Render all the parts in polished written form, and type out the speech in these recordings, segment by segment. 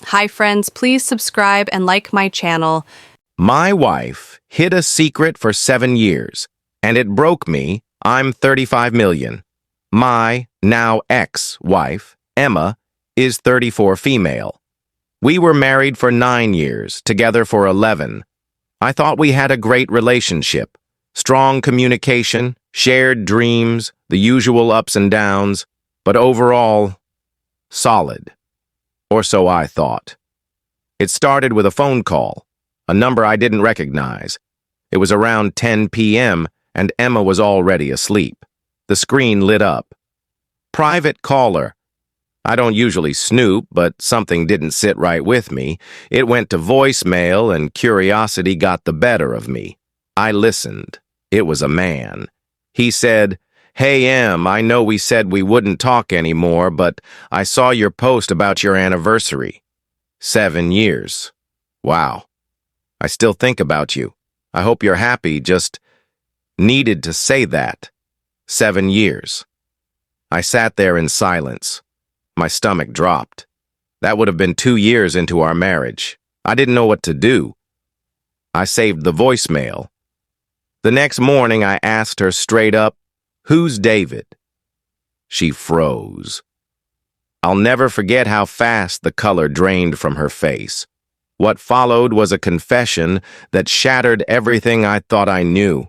Hi friends, please subscribe and like my channel. My wife hid a secret for 7 years, and it broke me. I'm 35 million. My now ex-wife, Emma, is 34 female. We were married for 9 years, together for 11. I thought we had a great relationship. Strong communication, shared dreams, the usual ups and downs, but overall, solid. Or so I thought. It started with a phone call, a number I didn't recognize. It was around 10 p.m., and Emma was already asleep. The screen lit up. Private caller. I don't usually snoop, but something didn't sit right with me. It went to voicemail, and curiosity got the better of me. I listened. It was a man. He said, "Hey, Em, I know we said we wouldn't talk anymore, but I saw your post about your anniversary. 7 years. Wow. I still think about you. I hope you're happy, just needed to say that. 7 years." I sat there in silence. My stomach dropped. That would have been 2 years into our marriage. I didn't know what to do. I saved the voicemail. The next morning, I asked her straight up, "Who's David?" She froze. I'll never forget how fast the color drained from her face. What followed was a confession that shattered everything I thought I knew.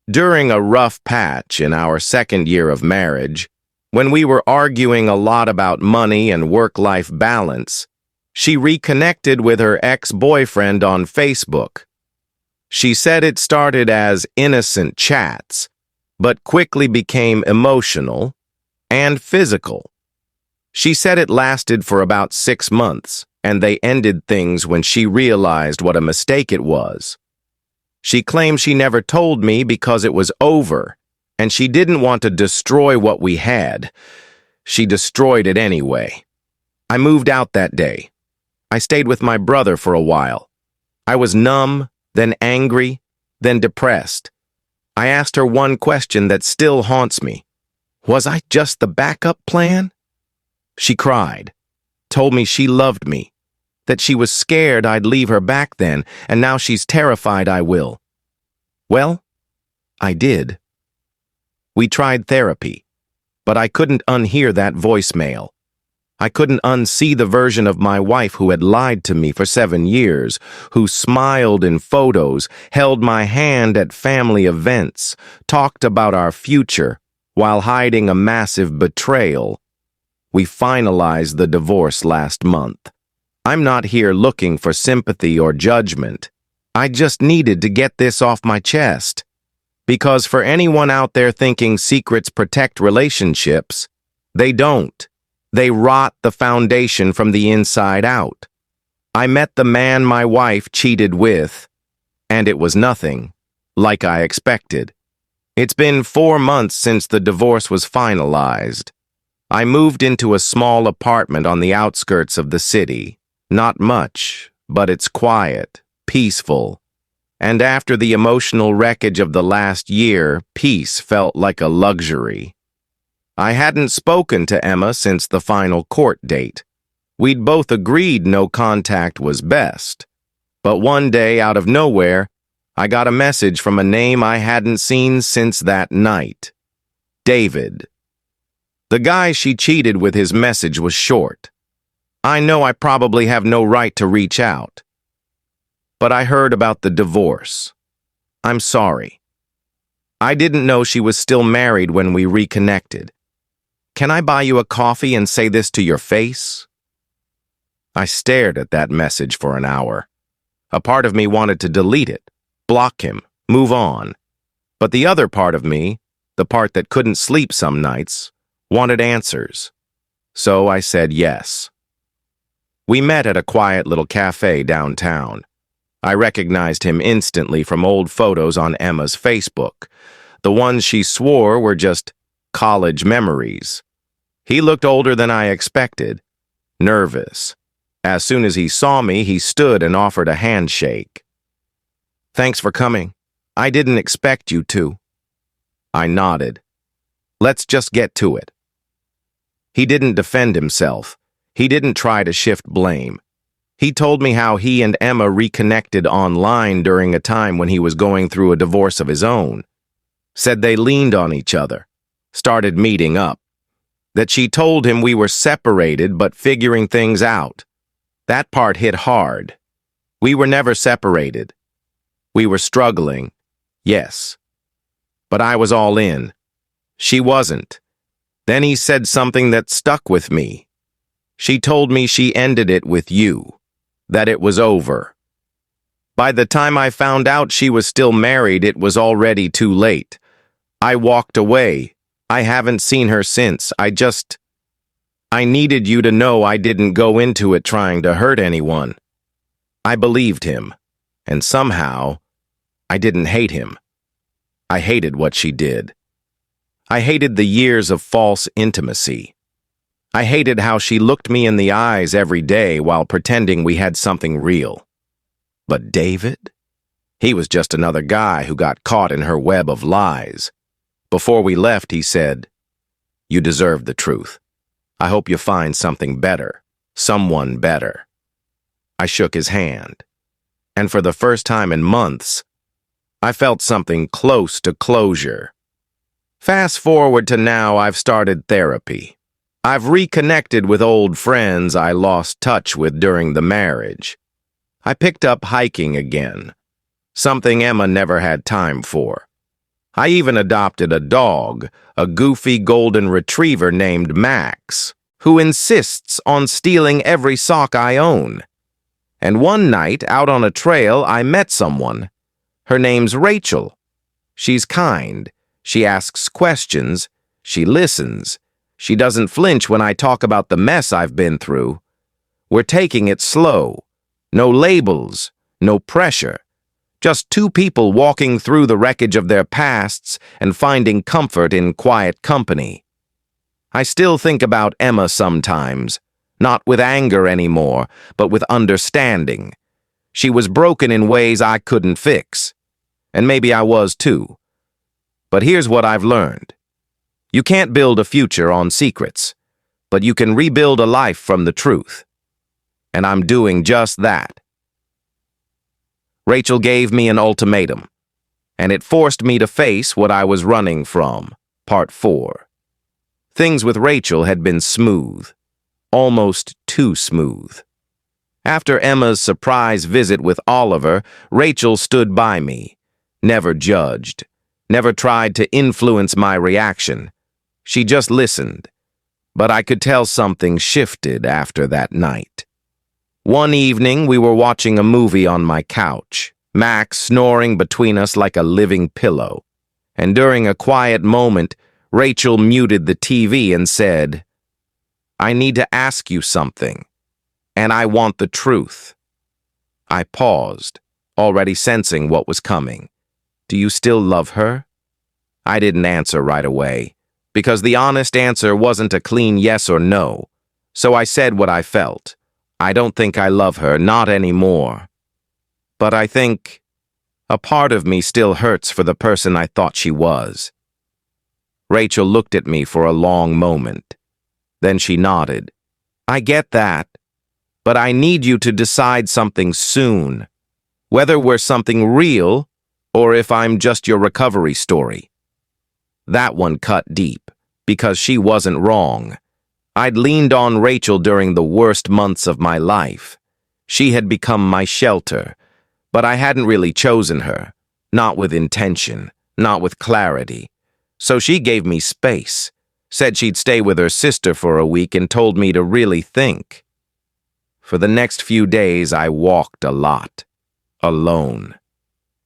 During a rough patch in our 2nd year of marriage, when we were arguing a lot about money and work-life balance, she reconnected with her ex-boyfriend on Facebook. She said it started as innocent chats, but quickly became emotional and physical. She said it lasted for about 6 months, and they ended things when she realized what a mistake it was. She claimed she never told me because it was over, and she didn't want to destroy what we had. She destroyed it anyway. I moved out that day. I stayed with my brother for a while. I was numb, then angry, then depressed. I asked her one question that still haunts me. Was I just the backup plan? She cried, told me she loved me, that she was scared I'd leave her back then, and now she's terrified I will. Well, I did. We tried therapy, but I couldn't unhear that voicemail. I couldn't unsee the version of my wife who had lied to me for 7 years, who smiled in photos, held my hand at family events, talked about our future, while hiding a massive betrayal. We finalized the divorce last month. I'm not here looking for sympathy or judgment. I just needed to get this off my chest. Because for anyone out there thinking secrets protect relationships, they don't. They rot the foundation from the inside out. I met the man my wife cheated with, and it was nothing, like I expected. It's been 4 months since the divorce was finalized. I moved into a small apartment on the outskirts of the city. Not much, but it's quiet, peaceful. And after the emotional wreckage of the last year, peace felt like a luxury. I hadn't spoken to Emma since the final court date. We'd both agreed no contact was best. But one day, out of nowhere, I got a message from a name I hadn't seen since that night. David. The guy she cheated with, his message was short. I know I probably have no right to reach out. But I heard about the divorce. I'm sorry. I didn't know she was still married when we reconnected. Can I buy you a coffee and say this to your face? I stared at that message for an hour. A part of me wanted to delete it, block him, move on. But the other part of me, the part that couldn't sleep some nights, wanted answers. So I said yes. We met at a quiet little cafe downtown. I recognized him instantly from old photos on Emma's Facebook. The ones she swore were just college memories. He looked older than I expected, nervous. As soon as he saw me, he stood and offered a handshake. "Thanks for coming. I didn't expect you to." I nodded. "Let's just get to it." He didn't defend himself. He didn't try to shift blame. He told me how he and Emma reconnected online during a time when he was going through a divorce of his own. Said they leaned on each other, started meeting up. That she told him we were separated but figuring things out. That part hit hard. We were never separated. We were struggling, yes. But I was all in. She wasn't. Then he said something that stuck with me. She told me she ended it with you, that it was over. By the time I found out she was still married, it was already too late. I walked away. I haven't seen her since. I needed you to know I didn't go into it trying to hurt anyone. I believed him, and somehow, I didn't hate him. I hated what she did. I hated the years of false intimacy. I hated how she looked me in the eyes every day while pretending we had something real. But David? He was just another guy who got caught in her web of lies. Before we left, he said, "You deserve the truth. I hope you find something better, someone better." I shook his hand, and for the first time in months, I felt something close to closure. Fast forward to now, I've started therapy. I've reconnected with old friends I lost touch with during the marriage. I picked up hiking again, something Emma never had time for. I even adopted a dog, a goofy golden retriever named Max, who insists on stealing every sock I own. And one night, out on a trail, I met someone. Her name's Rachel. She's kind. She asks questions. She listens. She doesn't flinch when I talk about the mess I've been through. We're taking it slow. No labels, no pressure. Just two people walking through the wreckage of their pasts and finding comfort in quiet company. I still think about Emma sometimes, not with anger anymore, but with understanding. She was broken in ways I couldn't fix, and maybe I was too. But here's what I've learned. You can't build a future on secrets, but you can rebuild a life from the truth. And I'm doing just that. Rachel gave me an ultimatum, and it forced me to face what I was running from. Part 4. Things with Rachel had been smooth, almost too smooth. After Emma's surprise visit with Oliver, Rachel stood by me, never judged, never tried to influence my reaction. She just listened, but I could tell something shifted after that night. One evening, we were watching a movie on my couch, Max snoring between us like a living pillow. And during a quiet moment, Rachel muted the TV and said, "I need to ask you something, and I want the truth." I paused, already sensing what was coming. "Do you still love her?" I didn't answer right away, because the honest answer wasn't a clean yes or no. So I said what I felt. I don't think I love her, not anymore. But I think a part of me still hurts for the person I thought she was. Rachel looked at me for a long moment. Then she nodded. "I get that, but I need you to decide something soon. Whether we're something real, or if I'm just your recovery story." That one cut deep, because she wasn't wrong. I'd leaned on Rachel during the worst months of my life. She had become my shelter, but I hadn't really chosen her, not with intention, not with clarity. So she gave me space, said she'd stay with her sister for a week, and told me to really think. For the next few days, I walked a lot, alone.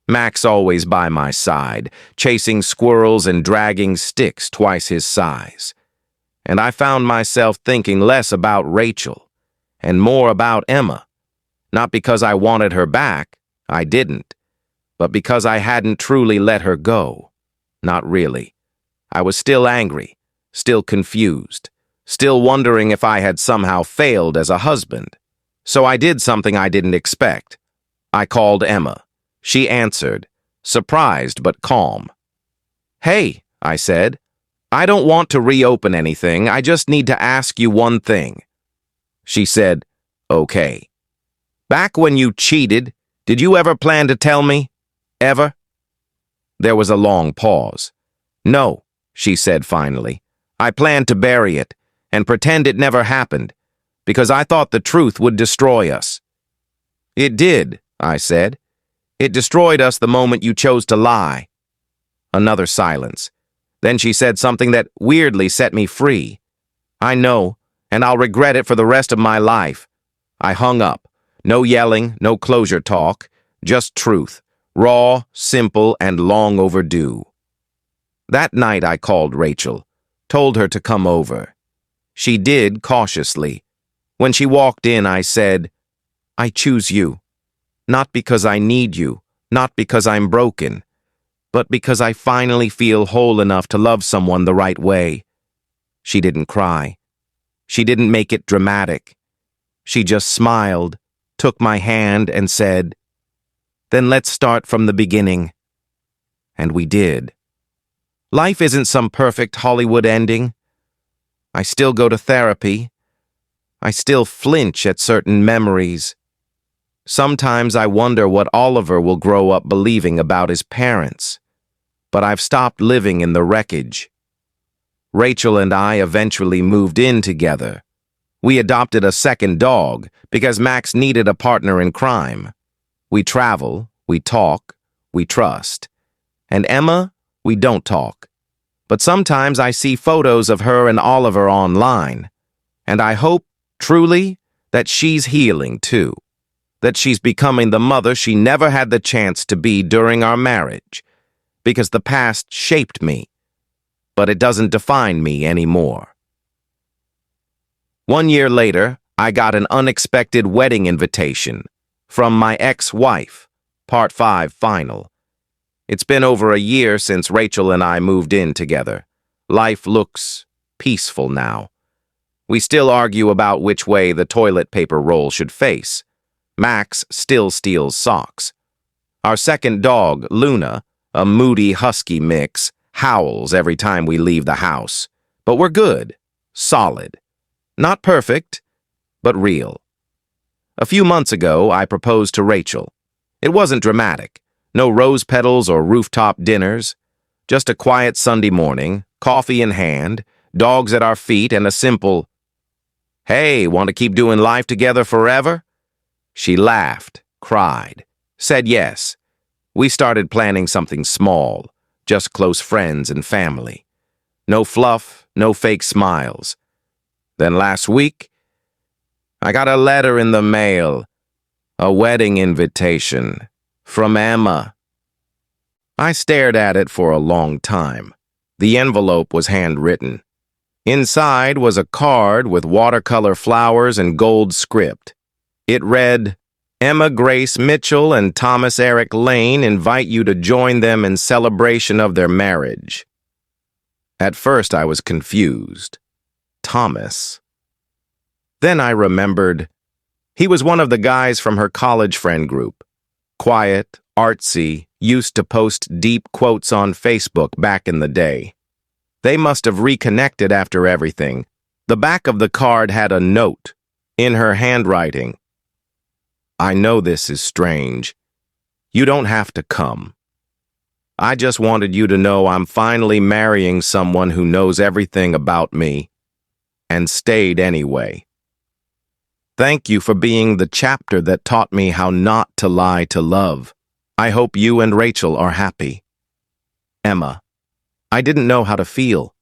Max always by my side, chasing squirrels and dragging sticks twice his size. And I found myself thinking less about Rachel and more about Emma. Not because I wanted her back, I didn't, but because I hadn't truly let her go. Not really. I was still angry, still confused, still wondering if I had somehow failed as a husband. So I did something I didn't expect. I called Emma. She answered, surprised but calm. "Hey," I said. "I don't want to reopen anything. I just need to ask you one thing." She said, "Okay. Back when you cheated, did you ever plan to tell me? Ever?" There was a long pause. "No," she said finally. "I planned to bury it and pretend it never happened, because I thought the truth would destroy us." "It did," I said. "It destroyed us the moment you chose to lie." Another silence. Then she said something that weirdly set me free. "I know, and I'll regret it for the rest of my life." I hung up. No yelling, no closure talk, just truth. Raw, simple, and long overdue. That night I called Rachel, told her to come over. She did cautiously. When she walked in, I said, "I choose you. Not because I need you, not because I'm broken, but because I finally feel whole enough to love someone the right way." She didn't cry. She didn't make it dramatic. She just smiled, took my hand, and said, "Then let's start from the beginning." And we did. Life isn't some perfect Hollywood ending. I still go to therapy. I still flinch at certain memories. Sometimes I wonder what Oliver will grow up believing about his parents. But I've stopped living in the wreckage. Rachel and I eventually moved in together. We adopted a second dog because Max needed a partner in crime. We travel, we talk, we trust. And Emma, we don't talk. But sometimes I see photos of her and Oliver online. And I hope, truly, that she's healing too. That she's becoming the mother she never had the chance to be during our marriage. Because the past shaped me. But it doesn't define me anymore. 1 year later, I got an unexpected wedding invitation from my ex-wife, Part 5 final. It's been over a year since Rachel and I moved in together. Life looks peaceful now. We still argue about which way the toilet paper roll should face. Max still steals socks. Our second dog, Luna, a moody husky mix, howls every time we leave the house. But we're good, solid. Not perfect, but real. A few months ago, I proposed to Rachel. It wasn't dramatic. No rose petals or rooftop dinners. Just a quiet Sunday morning, coffee in hand, dogs at our feet, and a simple, "Hey, want to keep doing life together forever?" She laughed, cried, said yes. We started planning something small, just close friends and family. No fluff, no fake smiles. Then last week, I got a letter in the mail, a wedding invitation from Emma. I stared at it for a long time. The envelope was handwritten. Inside was a card with watercolor flowers and gold script. It read, "Emma Grace Mitchell and Thomas Eric Lane invite you to join them in celebration of their marriage." At first I was confused. Thomas. Then I remembered. He was one of the guys from her college friend group. Quiet, artsy, used to post deep quotes on Facebook back in the day. They must have reconnected after everything. The back of the card had a note, in her handwriting. "I know this is strange. You don't have to come. I just wanted you to know I'm finally marrying someone who knows everything about me, and stayed anyway. Thank you for being the chapter that taught me how not to lie to love. I hope you and Rachel are happy. Emma." I didn't know how to feel.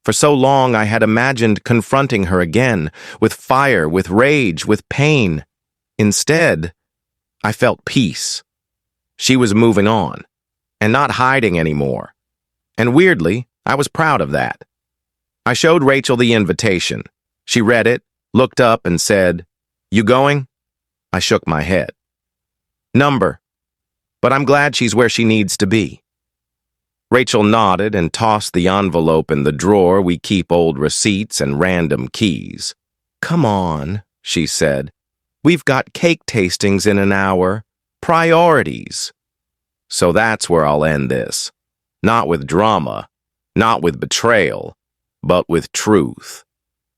For so long I had imagined confronting her again, with fire, with rage, with pain. Instead, I felt peace. She was moving on, and not hiding anymore. And weirdly, I was proud of that. I showed Rachel the invitation. She read it, looked up, and said, "You going?" I shook my head. "Number. But I'm glad she's where she needs to be." Rachel nodded and tossed the envelope in the drawer we keep old receipts and random keys. "Come on," she said. "We've got cake tastings in an hour. Priorities." So that's where I'll end this. Not with drama, not with betrayal, but with truth.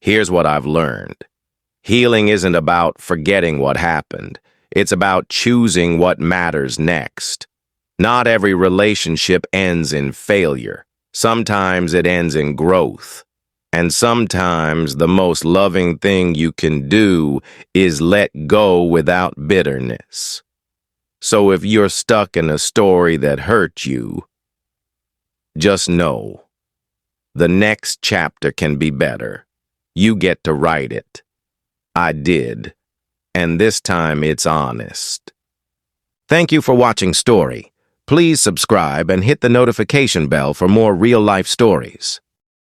Here's what I've learned. Healing isn't about forgetting what happened. It's about choosing what matters next. Not every relationship ends in failure. Sometimes it ends in growth. And sometimes the most loving thing you can do is let go without bitterness. So if you're stuck in a story that hurt you, just know the next chapter can be better. You get to write it. I did. And this time it's honest. Thank you for watching Story. Please subscribe and hit the notification bell for more real-life stories.